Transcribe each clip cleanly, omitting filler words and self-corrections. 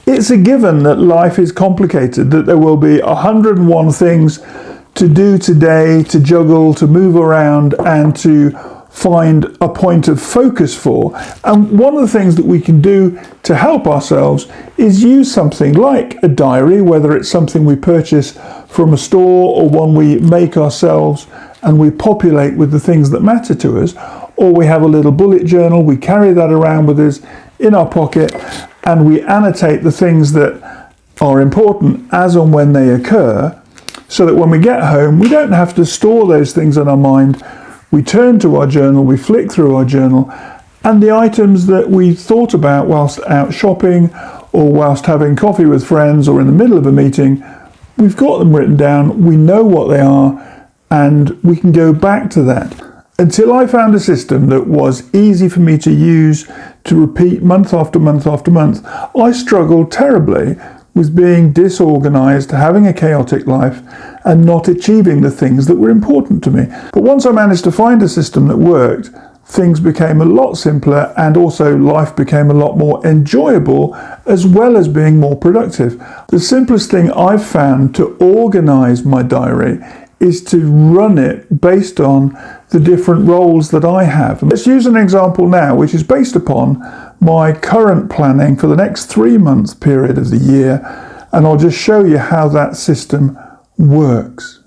It's a given that life is complicated, that there will be 101 things to do today, to juggle, to move around, and to find a point of focus for. And one of the things that we can do to help ourselves is use something like a diary, whether it's something we purchase from a store or one we make ourselves and we populate with the things that matter to us, or we have a little bullet journal, we carry that around with us in our pocket, and we annotate the things that are important as and when they occur, so that when we get home, we don't have to store those things in our mind. We turn to our journal, we flick through our journal, and the items that we thought about whilst out shopping or whilst having coffee with friends or in the middle of a meeting, we've got them written down, we know what they are, and we can go back to that. Until I found a system that was easy for me to use, to repeat month after month after month, I struggled terribly with being disorganized, having a chaotic life, and not achieving the things that were important to me. But once I managed to find a system that worked, things became a lot simpler, and also life became a lot more enjoyable, as well as being more productive. The simplest thing I've found to organize my diary is to run it based on the different roles that I have. Let's use an example now, which is based upon my current planning for the next 3 month period of the year, and I'll just show you how that system works.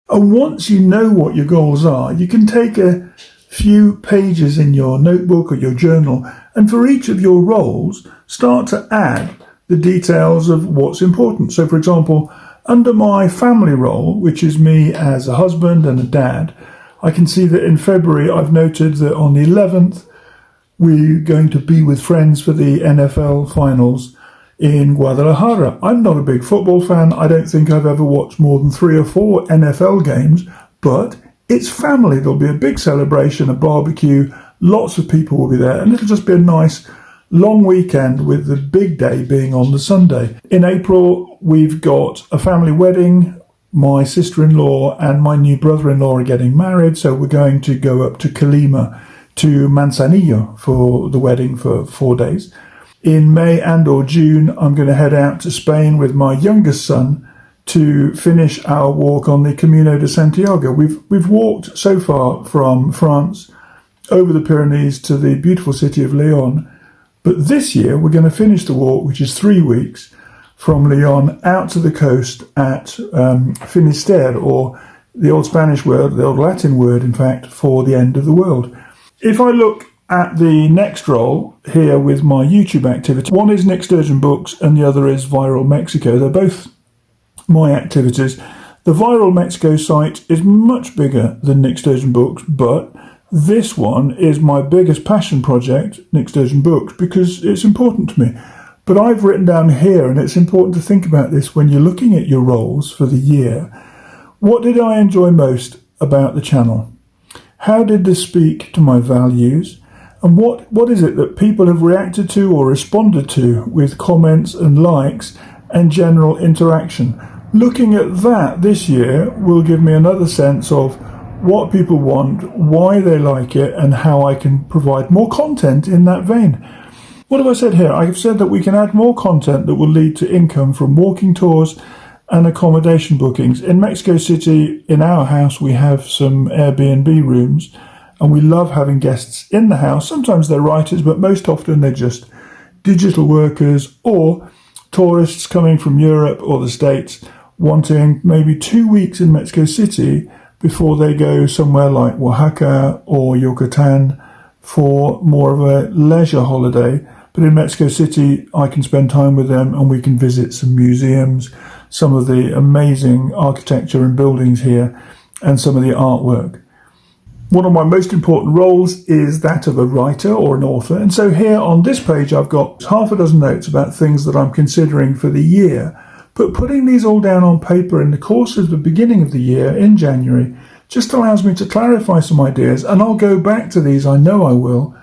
And once you know what your goals are, you can take a few pages in your notebook or your journal, and for each of your roles, start to add the details of what's important. So, for example, under my family role, which is me as a husband and a dad, I can see that in February I've noted that on the 11th we're going to be with friends for the NFL finals in Guadalajara. I'm not a big football fan. I don't think I've ever watched more than 3 or 4 NFL games, but it's family. There'll be a big celebration, a barbecue, lots of people will be there, and it'll just be a nice long weekend, with the big day being on the Sunday. In April, we've got a family wedding. My sister-in-law and my new brother-in-law are getting married, so we're going to go up to Colima, to Manzanillo for the wedding for 4 days. In May and or June, I'm going to head out to Spain with my youngest son to finish our walk on the Camino de Santiago. We've walked so far from France over the Pyrenees to the beautiful city of León. But this year, we're going to finish the walk, which is 3 weeks, from León out to the coast at Finisterre, or the old Spanish word, the old Latin word, in fact, for the end of the world. If I look at the next role here with my YouTube activity, one is Nick Sturgeon Books and the other is Viral Mexico. They're both my activities. The Viral Mexico site is much bigger than Nick Sturgeon Books, but this one is my biggest passion project, Nick Sturgeon Books, because it's important to me. But I've written down here, and it's important to think about this when you're looking at your roles for the year. What did I enjoy most about the channel? How did this speak to my values? And what is it that people have reacted to or responded to with comments and likes and general interaction? Looking at that this year will give me another sense of what people want, why they like it, and how I can provide more content in that vein. What have I said here? I have said that we can add more content that will lead to income from walking tours and accommodation bookings. In Mexico City, in our house, we have some Airbnb rooms, and we love having guests in the house. Sometimes they're writers, but most often they're just digital workers or tourists coming from Europe or the States wanting maybe 2 weeks in Mexico City before they go somewhere like Oaxaca or Yucatan for more of a leisure holiday. But in Mexico City, I can spend time with them and we can visit some museums, some of the amazing architecture and buildings here, and some of the artwork. One of my most important roles is that of a writer or an author. And so here on this page, I've got half a dozen notes about things that I'm considering for the year. But putting these all down on paper in the course of the beginning of the year in January just allows me to clarify some ideas, and I'll go back to these, I know I will,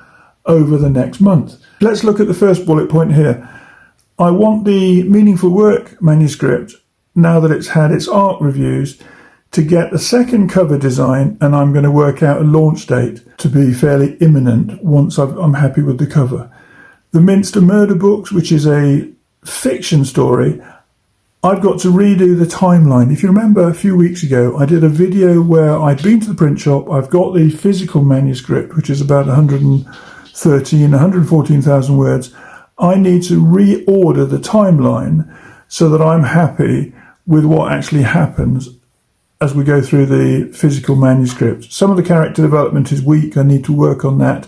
over the next month. Let's look at the first bullet point here. I want the Meaningful Work manuscript, now that it's had its art reviews, to get a second cover design, and I'm going to work out a launch date to be fairly imminent once I'm happy with the cover. The Minster Murder books, which is a fiction story, I've got to redo the timeline. If you remember a few weeks ago, I did a video where I'd been to the print shop, I've got the physical manuscript, which is about 114,000 words. I need to reorder the timeline so that I'm happy with what actually happens as we go through the physical manuscript. Some of the character development is weak, I need to work on that.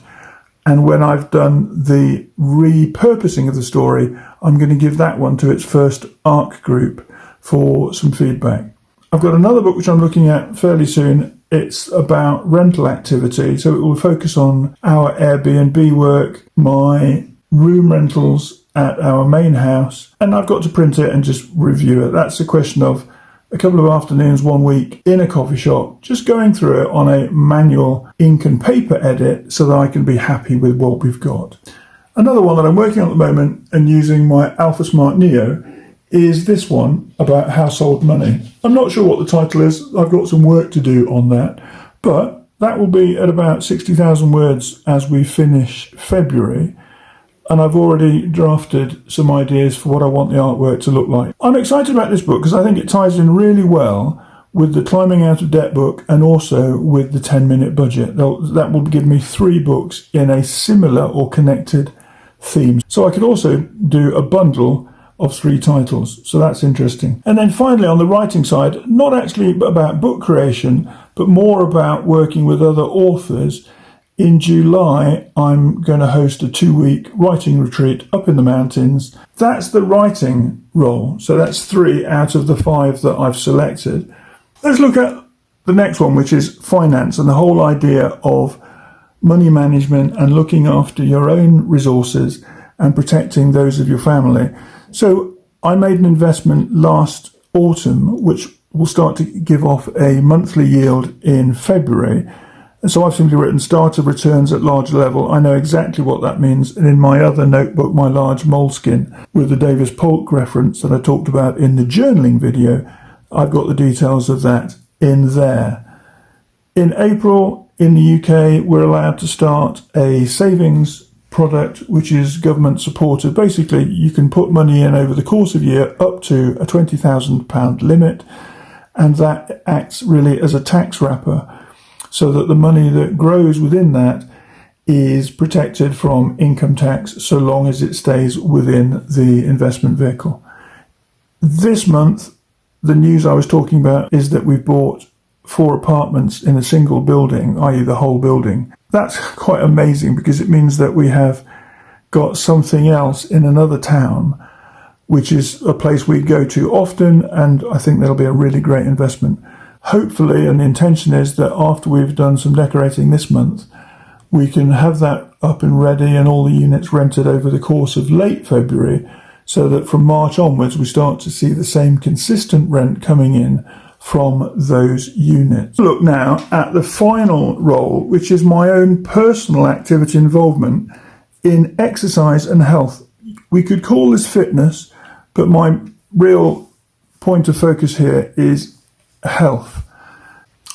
And when I've done the repurposing of the story, I'm going to give that one to its first ARC group for some feedback. I've got another book which I'm looking at fairly soon. It's about rental activity, so it will focus on our Airbnb work, my room rentals at our main house, and I've got to print it and just review it. That's a question of a couple of afternoons, 1 week in a coffee shop, just going through it on a manual ink and paper edit so that I can be happy with what we've got. Another one that I'm working on at the moment and using my Alpha Smart Neo is this one about household money. I'm not sure what the title is. I've got some work to do on that, but that will be at about 60,000 words as we finish February. And I've already drafted some ideas for what I want the artwork to look like. I'm excited about this book because I think it ties in really well with the Climbing Out of Debt book and also with the 10-minute budget. That will give me 3 books in a similar or connected theme. So I could also do a bundle of 3 titles. So that's interesting. And then finally, on the writing side, not actually about book creation, but more about working with other authors. In July, I'm going to host a 2-week writing retreat up in the mountains. That's the writing role. So that's 3 out of the 5 that I've selected. Let's look at the next one, which is finance and the whole idea of money management and looking after your own resources and protecting those of your family. So I made an investment last autumn, which will start to give off a monthly yield in February. And so I've simply written start of returns at large level. I know exactly what that means. And in my other notebook, my large moleskin with the Davis Polk reference that I talked about in the journaling video, I've got the details of that in there. In April, in the UK, we're allowed to start a savings product, which is government supported. Basically, you can put money in over the course of a year up to a £20,000 limit. And that acts really as a tax wrapper, so that the money that grows within that is protected from income tax so long as it stays within the investment vehicle. This month, the news I was talking about is that we've bought 4 apartments in a single building, i.e. the whole building. That's quite amazing because it means that we have got something else in another town, which is a place we go to often, and I think that'll be a really great investment. Hopefully, and the intention is that after we've done some decorating this month, we can have that up and ready and all the units rented over the course of late February, so that from March onwards we start to see the same consistent rent coming in from those units. Look now at the final role, which is my own personal activity involvement in exercise and health. We could call this fitness, but my real point of focus here is health.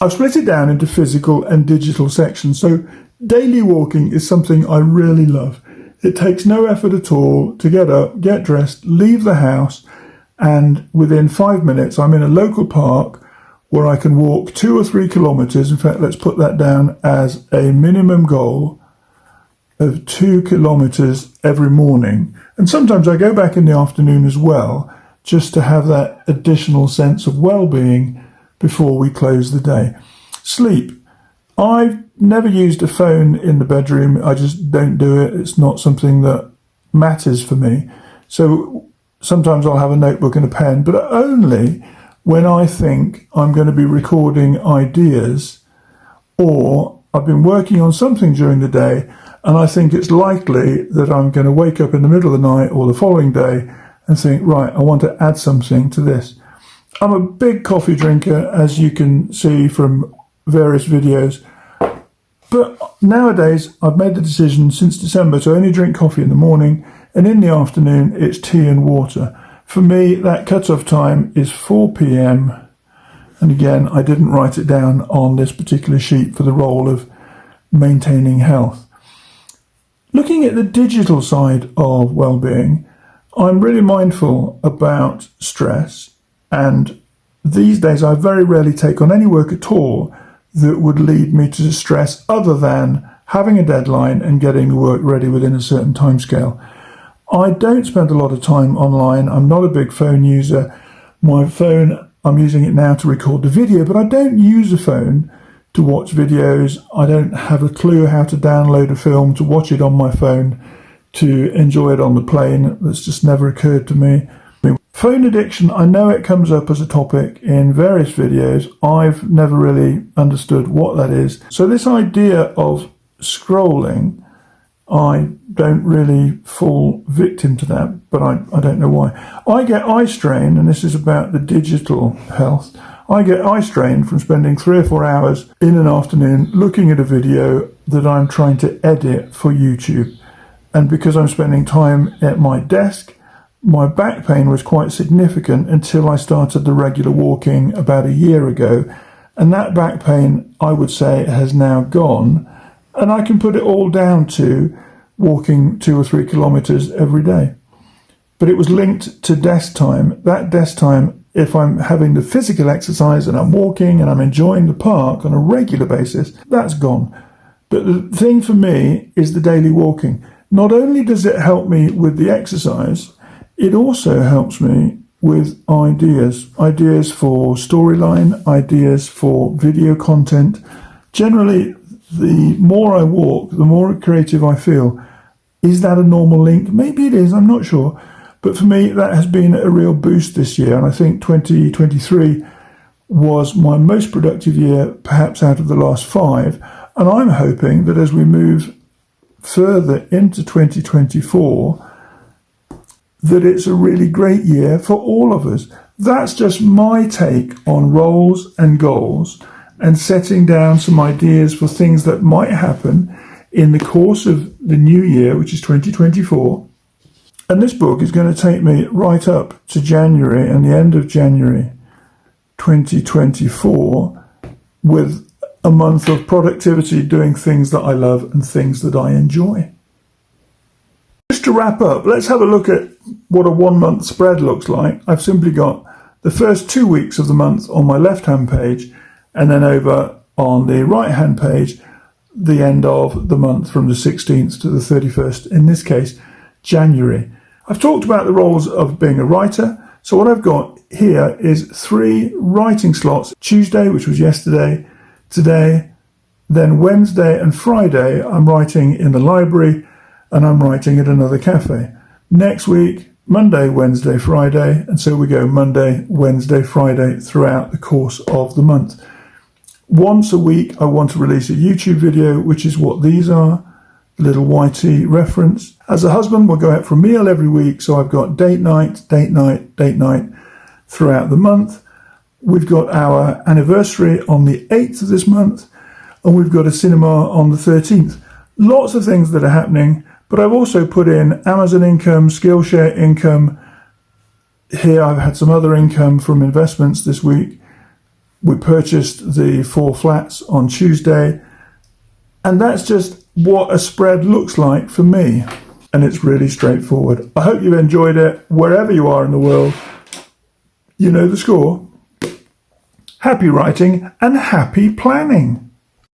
I've split it down into physical and digital sections. So daily walking is something I really love. It takes no effort at all to get up, get dressed, leave the house, and within 5 minutes I'm in a local park where I can walk 2 or 3 kilometres. In fact, let's put that down as a minimum goal of 2 kilometres every morning. And sometimes I go back in the afternoon as well, just to have that additional sense of well-being before we close the day. Sleep. I've never used a phone in the bedroom. I just don't do it. It's not something that matters for me. So sometimes I'll have a notebook and a pen, but only when I think I'm going to be recording ideas, or I've been working on something during the day and I think it's likely that I'm going to wake up in the middle of the night or the following day and think, right, I want to add something to this. I'm a big coffee drinker, as you can see from various videos. But nowadays, I've made the decision since December to only drink coffee in the morning, and in the afternoon, it's tea and water. For me, that cut-off time is 4 p.m. And again, I didn't write it down on this particular sheet for the role of maintaining health. Looking at the digital side of well-being, I'm really mindful about stress, and these days I very rarely take on any work at all that would lead me to stress other than having a deadline and getting the work ready within a certain timescale. I don't spend a lot of time online. I'm not a big phone user. My phone, I'm using it now to record the video, but I don't use a phone to watch videos. I don't have a clue how to download a film to watch it on my phone, to enjoy it on the plane. That's just never occurred to me. Phone addiction, I know it comes up as a topic in various videos. I've never really understood what that is. So this idea of scrolling, I don't really fall victim to that, but I don't know why. I get eye strain, and this is about the digital health. I get eye strain from spending 3 or 4 hours in an afternoon looking at a video that I'm trying to edit for YouTube. And because I'm spending time at my desk, my back pain was quite significant until I started the regular walking about a year ago. And that back pain, I would say, has now gone. And I can put it all down to walking 2 or 3 kilometers every day. But it was linked to desk time. That desk time, if I'm having the physical exercise and I'm walking and I'm enjoying the park on a regular basis, that's gone. But the thing for me is the daily walking. Not only does it help me with the exercise, it also helps me with ideas for storyline, ideas for video content. Generally, the more I walk, the more creative I feel. Is that a normal link? Maybe it is, I'm not sure. But for me, that has been a real boost this year. And I think 2023 was my most productive year, perhaps out of the last 5. And I'm hoping that as we move further into 2024, that it's a really great year for all of us. That's just my take on roles and goals, and setting down some ideas for things that might happen in the course of the new year, which is 2024. And this book is going to take me right up to January and the end of January 2024, with a month of productivity, doing things that I love and things that I enjoy. Just to wrap up, let's have a look at what a 1 month spread looks like. I've simply got the first 2 weeks of the month on my left-hand page, and then over on the right-hand page, the end of the month from the 16th to the 31st, in this case, January. I've talked about the roles of being a writer. So what I've got here is 3 writing slots. Tuesday, which was yesterday, today, then Wednesday and Friday, I'm writing in the library and I'm writing at another cafe. Next week, Monday, Wednesday, Friday, and so we go Monday, Wednesday, Friday throughout the course of the month. Once a week, I want to release a YouTube video, which is what these are, little YT reference. As a husband, we'll go out for a meal every week, so I've got date night, date night, date night throughout the month. We've got our anniversary on the 8th of this month, and we've got a cinema on the 13th. Lots of things that are happening, but I've also put in Amazon income, Skillshare income. Here I've had some other income from investments this week. We purchased the 4 flats on Tuesday, and that's just what a spread looks like for me, and it's really straightforward. I hope you've enjoyed it wherever you are in the world. You know the score. Happy writing and happy planning.